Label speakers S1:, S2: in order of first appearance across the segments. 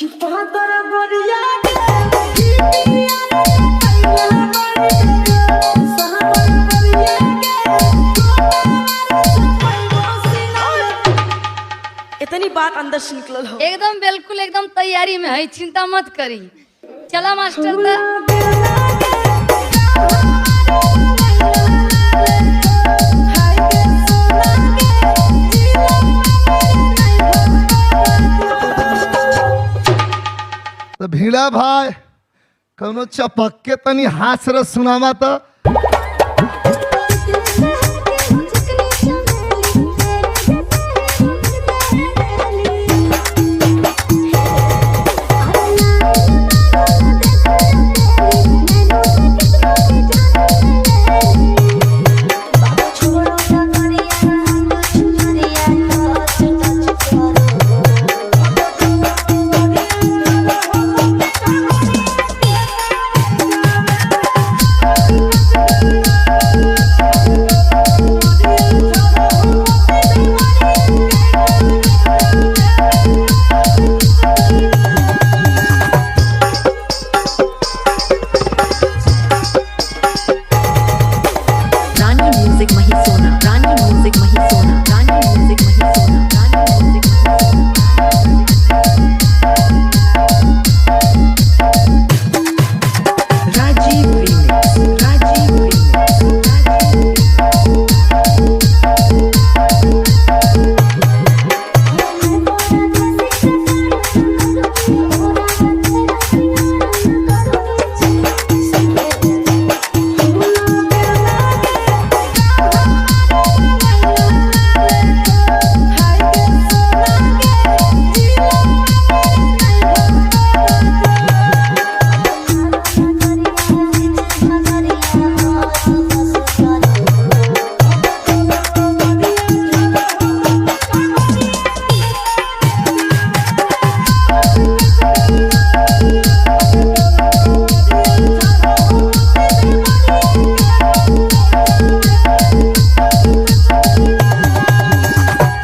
S1: इतनी बात अंदर से निकल हो।
S2: एकदम बिल्कुल एकदम तैयारी में है, चिंता मत करी। चला मास्टर
S3: तो भीड़ा भाई कौनो चपक के तनी हाथ रस सुनावा तो।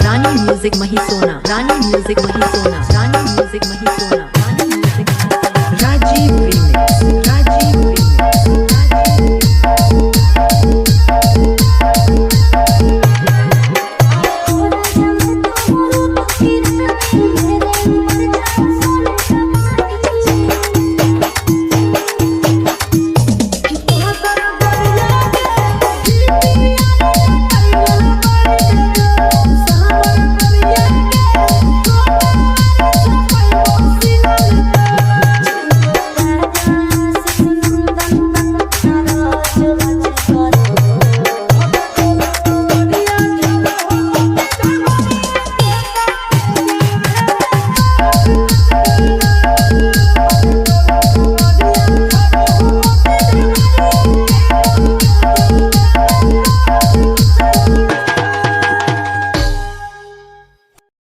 S4: Rani Music Mahisona, Rani Music Mahisona, Rani Music Mahisona.